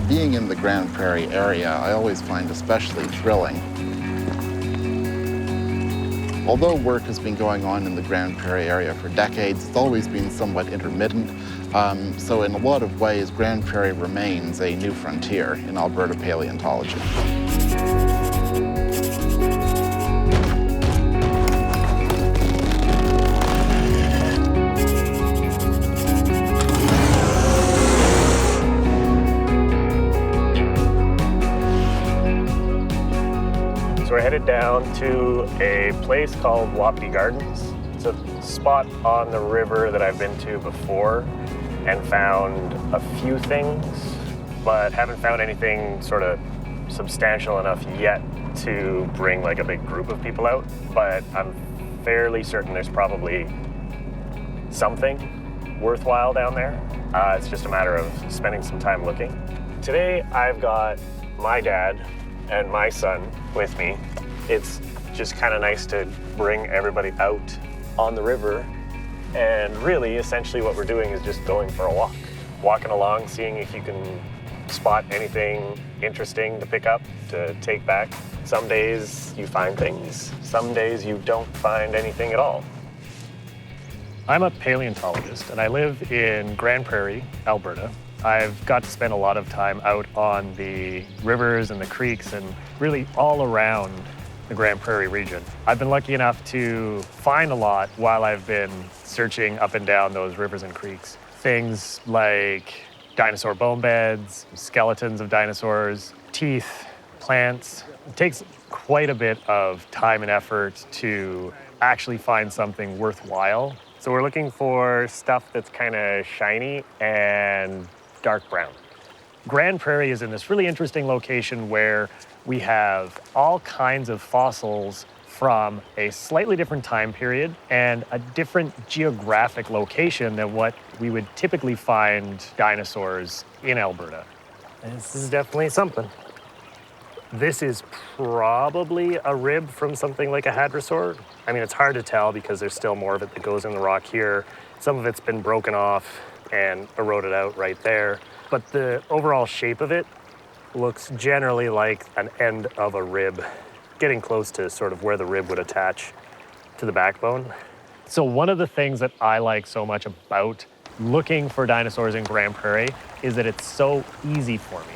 Being in the Grande Prairie area, I always find especially thrilling. Although work has been going on in the Grande Prairie area for decades, it's always been somewhat intermittent. So in a lot of ways, Grande Prairie remains a new frontier in Alberta paleontology. We're headed down to a place called Wapiti Gardens. It's a spot on the river that I've been to before and found a few things, but haven't found anything sort of substantial enough yet to bring like a big group of people out. But I'm fairly certain there's probably something worthwhile down there. It's just a matter of spending some time looking. Today I've got my dad and my son with me. It's just kind of nice to bring everybody out on the river, and really essentially what we're doing is just going for a walk. Walking along, seeing if you can spot anything interesting to pick up, to take back. Some days you find things, some days you don't find anything at all. I'm a paleontologist and I live in Grande Prairie, Alberta. I've got to spend a lot of time out on the rivers and the creeks and really all around the Grande Prairie region. I've been lucky enough to find a lot while I've been searching up and down those rivers and creeks. Things like dinosaur bone beds, skeletons of dinosaurs, teeth, plants. It takes quite a bit of time and effort to actually find something worthwhile. So we're looking for stuff that's kind of shiny and dark brown. Grande Prairie is in this really interesting location where we have all kinds of fossils from a slightly different time period and a different geographic location than what we would typically find dinosaurs in Alberta. And this is definitely something. This is probably a rib from something like a hadrosaur. I mean, it's hard to tell because there's still more of it that goes in the rock here. Some of it's been broken off and eroded out right there. But the overall shape of it looks generally like an end of a rib, getting close to sort of where the rib would attach to the backbone. So one of the things that I like so much about looking for dinosaurs in Grande Prairie is that it's so easy for me.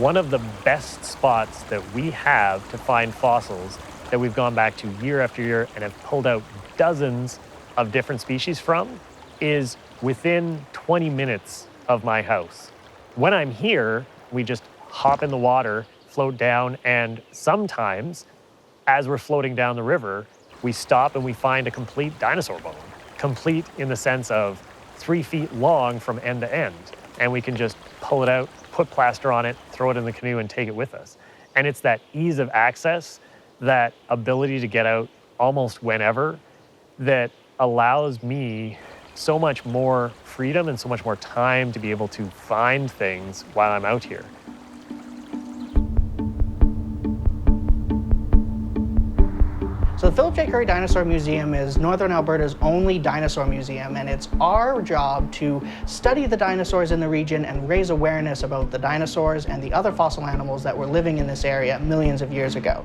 One of the best spots that we have to find fossils that we've gone back to year after year and have pulled out dozens of different species from is within 20 minutes of my house. When I'm here, we just hop in the water, float down, and sometimes, as we're floating down the river, we stop and we find a complete dinosaur bone. Complete in the sense of 3 feet long from end to end. And we can just pull it out, put plaster on it, throw it in the canoe, and take it with us. And it's that ease of access, that ability to get out almost whenever, that allows me so much more freedom and so much more time to be able to find things while I'm out here. So the Philip J. Currie Dinosaur Museum is Northern Alberta's only dinosaur museum, and it's our job to study the dinosaurs in the region and raise awareness about the dinosaurs and the other fossil animals that were living in this area millions of years ago.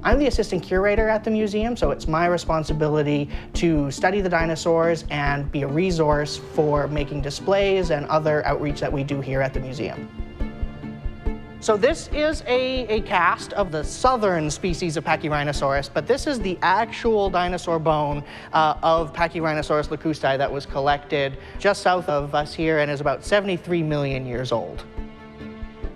I'm the assistant curator at the museum, so it's my responsibility to study the dinosaurs and be a resource for making displays and other outreach that we do here at the museum. So this is a cast of the southern species of Pachyrhinosaurus, but this is the actual dinosaur bone of Pachyrhinosaurus lacustae that was collected just south of us here and is about 73 million years old.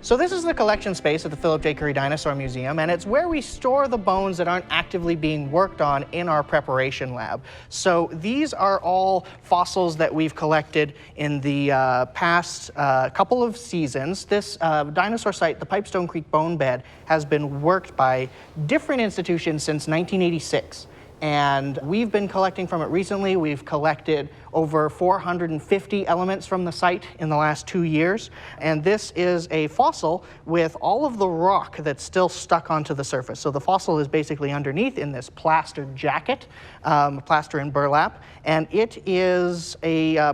So this is the collection space at the Philip J. Currie Dinosaur Museum, and it's where we store the bones that aren't actively being worked on in our preparation lab. So these are all fossils that we've collected in the past couple of seasons. This dinosaur site, the Pipestone Creek Bone Bed, has been worked by different institutions since 1986. And we've been collecting from it recently. We've collected over 450 elements from the site in the last 2 years. And this is a fossil with all of the rock that's still stuck onto the surface. So the fossil is basically underneath in this plastered jacket, plaster and burlap. And it is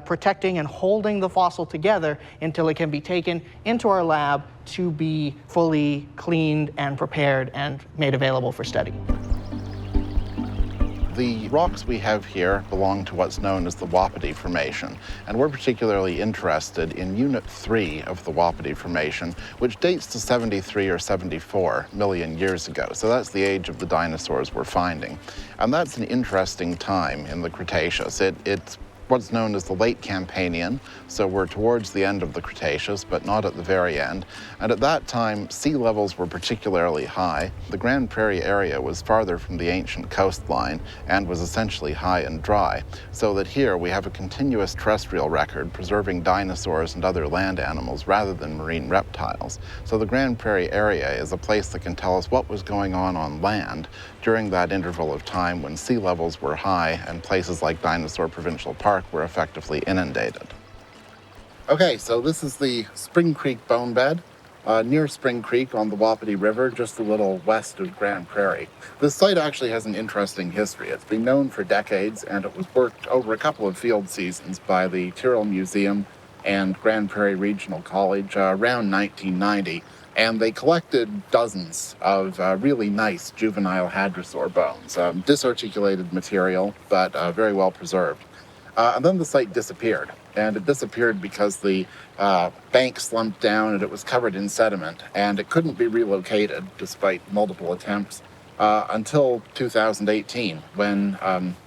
protecting and holding the fossil together until it can be taken into our lab to be fully cleaned and prepared and made available for study. The rocks we have here belong to what's known as the Wapiti Formation, and we're particularly interested in Unit 3 of the Wapiti Formation, which dates to 73 or 74 million years ago. So that's the age of the dinosaurs we're finding. And that's an interesting time in the Cretaceous. It's what's known as the late Campanian, so we're towards the end of the Cretaceous, but not at the very end. And at that time, sea levels were particularly high. The Grande Prairie area was farther from the ancient coastline and was essentially high and dry, so that here we have a continuous terrestrial record preserving dinosaurs and other land animals rather than marine reptiles. So the Grande Prairie area is a place that can tell us what was going on land during that interval of time when sea levels were high and places like Dinosaur Provincial Park were effectively inundated. Okay, so this is the Spring Creek bone bed near Spring Creek on the Wapiti River, just a little west of Grande Prairie. This site actually has an interesting history. It's been known for decades, and it was worked over a couple of field seasons by the Tyrrell Museum and Grande Prairie Regional College around 1990. And they collected dozens of really nice juvenile hadrosaur bones, disarticulated material, but very well preserved. And then the site disappeared. And it disappeared because the bank slumped down and it was covered in sediment. And it couldn't be relocated, despite multiple attempts, until 2018, when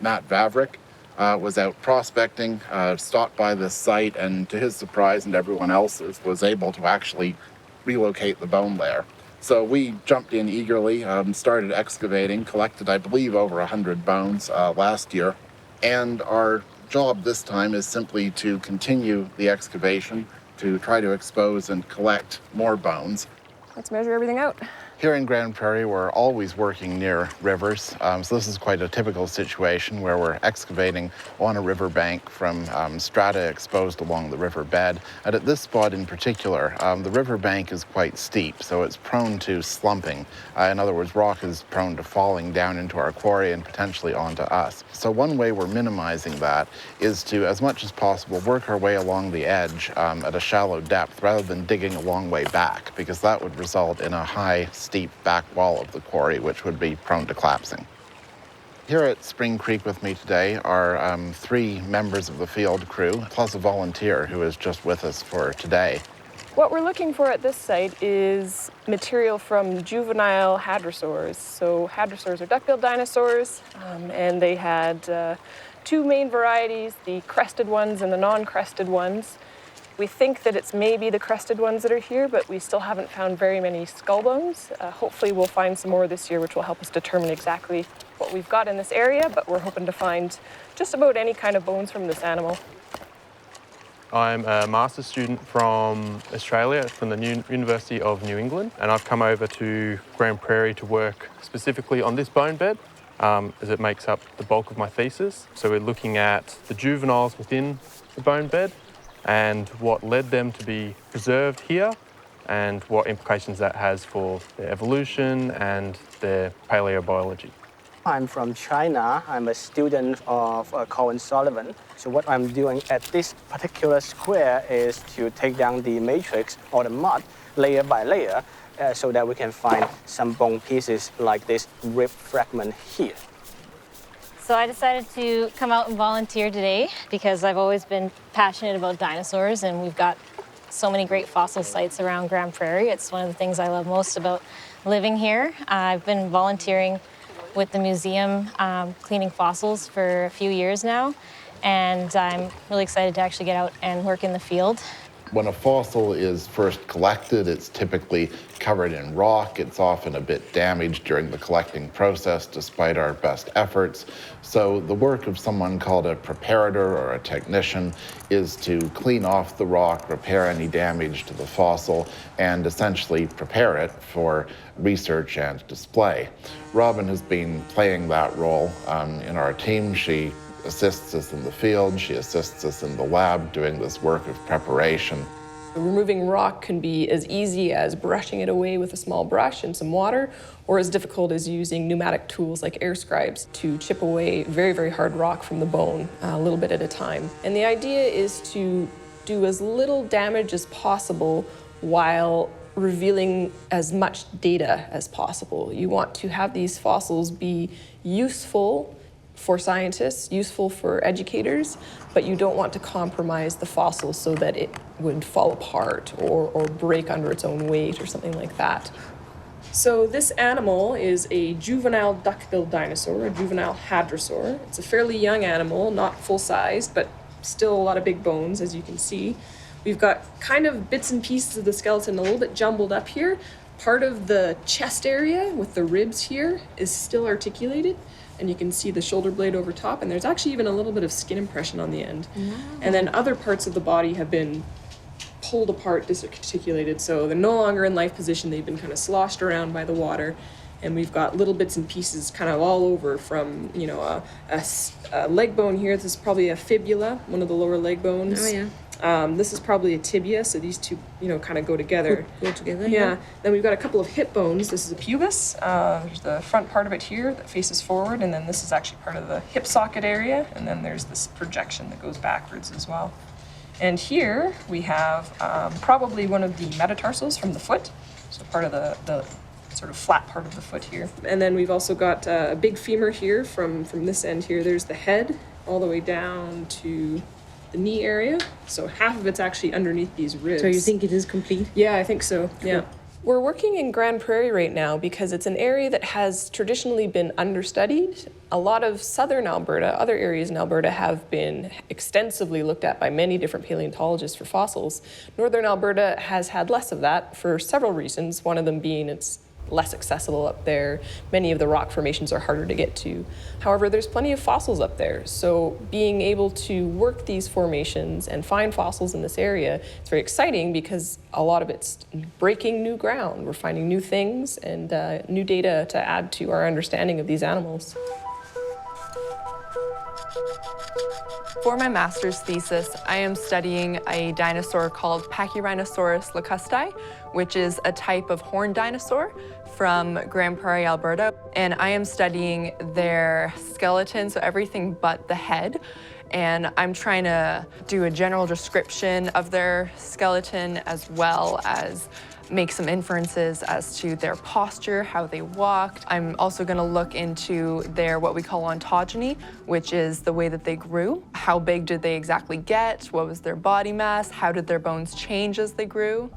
Matt Vavrick was out prospecting, stopped by this site, and to his surprise and everyone else's, was able to actually relocate the bone layer. So we jumped in eagerly, started excavating, collected, I believe, over 100 bones last year. And our job this time is simply to continue the excavation, to try to expose and collect more bones. Let's measure everything out. Here in Grande Prairie, we're always working near rivers, so this is quite a typical situation where we're excavating on a riverbank from strata exposed along the riverbed. And at this spot in particular, the riverbank is quite steep, so it's prone to slumping. In other words, rock is prone to falling down into our quarry and potentially onto us. So one way we're minimizing that is to, as much as possible, work our way along the edge at a shallow depth rather than digging a long way back, because that would result in a high, steep back wall of the quarry, which would be prone to collapsing. Here at Spring Creek with me today are 3 members of the field crew, plus a volunteer who is just with us for today. What we're looking for at this site is material from juvenile hadrosaurs. So hadrosaurs are duck-billed dinosaurs, and they had 2 main varieties, the crested ones and the non-crested ones. We think that it's maybe the crested ones that are here, but we still haven't found very many skull bones. Hopefully we'll find some more this year, which will help us determine exactly what we've got in this area, but we're hoping to find just about any kind of bones from this animal. I'm a master's student from Australia, from the University of New England, and I've come over to Grande Prairie to work specifically on this bone bed, as it makes up the bulk of my thesis. So we're looking at the juveniles within the bone bed, and what led them to be preserved here, and what implications that has for their evolution and their paleobiology. I'm from China. I'm a student of Colin Sullivan. So what I'm doing at this particular square is to take down the matrix or the mud layer by layer so that we can find some bone pieces like this rib fragment here. So I decided to come out and volunteer today because I've always been passionate about dinosaurs, and we've got so many great fossil sites around Grande Prairie. It's one of the things I love most about living here. I've been volunteering with the museum cleaning fossils for a few years now, and I'm really excited to actually get out and work in the field. When a fossil is first collected, it's typically covered in rock. It's often a bit damaged during the collecting process, despite our best efforts. So the work of someone called a preparator or a technician is to clean off the rock, repair any damage to the fossil, and essentially prepare it for research and display. Robin has been playing that role in our team. She assists us in the field, she assists us in the lab doing this work of preparation. Removing rock can be as easy as brushing it away with a small brush and some water, or as difficult as using pneumatic tools like air scribes to chip away very, very hard rock from the bone a little bit at a time. And the idea is to do as little damage as possible while revealing as much data as possible. You want to have these fossils be useful for scientists, useful for educators, but you don't want to compromise the fossil so that it would fall apart or break under its own weight or something like that. So this animal is a juvenile duck-billed dinosaur, a juvenile hadrosaur. It's a fairly young animal, not full-sized, but still a lot of big bones, as you can see. We've got kind of bits and pieces of the skeleton a little bit jumbled up here. Part of the chest area with the ribs here is still articulated, and you can see the shoulder blade over top, and there's actually even a little bit of skin impression on the end. Wow. And then other parts of the body have been pulled apart, disarticulated, so they're no longer in life position. They've been kind of sloshed around by the water, and we've got little bits and pieces kind of all over from, you know, a leg bone here. This is probably a fibula, one of the lower leg bones. Oh, yeah. This is probably a tibia, so these two, you know, kind of go together. Go together, yeah. Then we've got a couple of hip bones. This is a pubis. There's the front part of it here that faces forward, and then this is actually part of the hip socket area, and then there's this projection that goes backwards as well. And here we have probably one of the metatarsals from the foot, so part of the sort of flat part of the foot here. And then we've also got a big femur here from this end here. There's the head all the way down to the knee area, so half of it's actually underneath these ribs. So you think it is complete? Yeah, I think so, yeah. We're working in Grande Prairie right now because it's an area that has traditionally been understudied. A lot of southern Alberta, other areas in Alberta, have been extensively looked at by many different paleontologists for fossils. Northern Alberta has had less of that for several reasons, one of them being it's less accessible up there. Many of the rock formations are harder to get to. However, there's plenty of fossils up there, so being able to work these formations and find fossils in this area, it's very exciting because a lot of it's breaking new ground. We're finding new things and new data to add to our understanding of these animals. For my master's thesis, I am studying a dinosaur called Pachyrhinosaurus lacusti, which is a type of horned dinosaur from Grande Prairie, Alberta. And I am studying their skeleton, so everything but the head. And I'm trying to do a general description of their skeleton as well as make some inferences as to their posture, how they walked. I'm also going to look into their what we call ontogeny, which is the way that they grew. How big did they exactly get? What was their body mass? How did their bones change as they grew?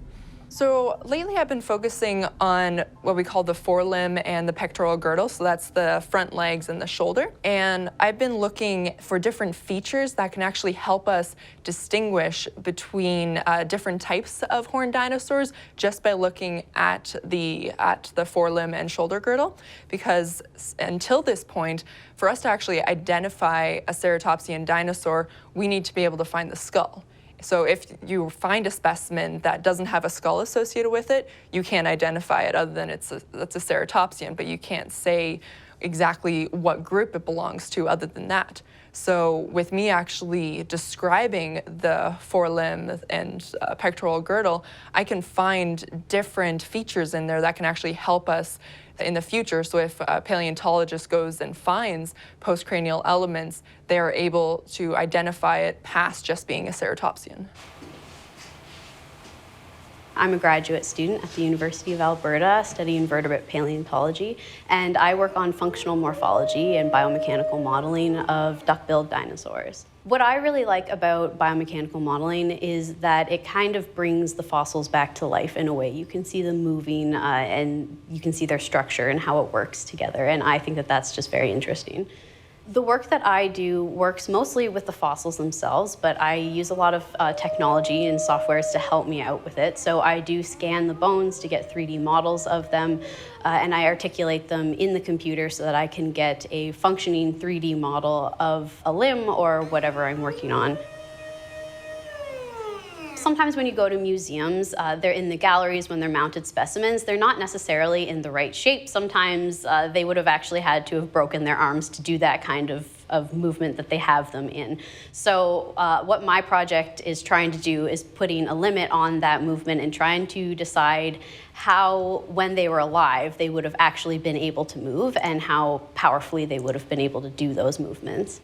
So lately I've been focusing on what we call the forelimb and the pectoral girdle, so that's the front legs and the shoulder. And I've been looking for different features that can actually help us distinguish between different types of horned dinosaurs just by looking at the forelimb and shoulder girdle. Because until this point, for us to actually identify a ceratopsian dinosaur, we need to be able to find the skull. So if you find a specimen that doesn't have a skull associated with it, you can't identify it other than it's a ceratopsian, but you can't say exactly what group it belongs to other than that. So with me actually describing the forelimb and pectoral girdle, I can find different features in there that can actually help us in the future. So if a paleontologist goes and finds postcranial elements, they are able to identify it past just being a ceratopsian. I'm a graduate student at the University of Alberta studying vertebrate paleontology, and I work on functional morphology and biomechanical modeling of duck-billed dinosaurs. What I really like about biomechanical modeling is that it kind of brings the fossils back to life in a way. You can see them moving and you can see their structure and how it works together, and I think that that's just very interesting. The work that I do works mostly with the fossils themselves, but I use a lot of technology and softwares to help me out with it. So I do scan the bones to get 3D models of them, and I articulate them in the computer so that I can get a functioning 3D model of a limb or whatever I'm working on. Sometimes when you go to museums, they're in the galleries when they're mounted specimens. They're not necessarily in the right shape. Sometimes they would have actually had to have broken their arms to do that kind of movement that they have them in. So what my project is trying to do is putting a limit on that movement and trying to decide how, when they were alive, they would have actually been able to move and how powerfully they would have been able to do those movements.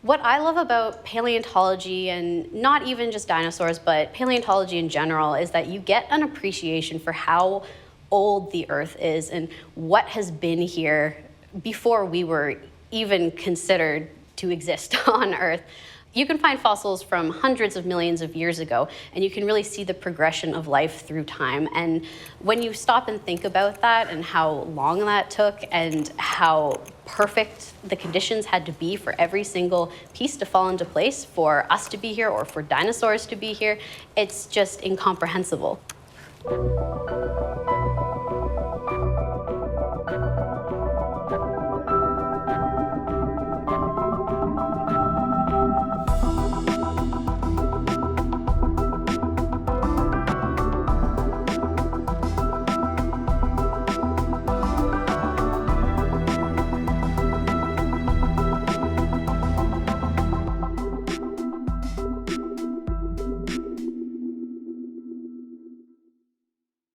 What I love about paleontology, and not even just dinosaurs, but paleontology in general, is that you get an appreciation for how old the Earth is and what has been here before we were even considered to exist on Earth. You can find fossils from hundreds of millions of years ago, and you can really see the progression of life through time. And when you stop and think about that and how long that took and how perfect the conditions had to be for every single piece to fall into place for us to be here or for dinosaurs to be here, it's just incomprehensible.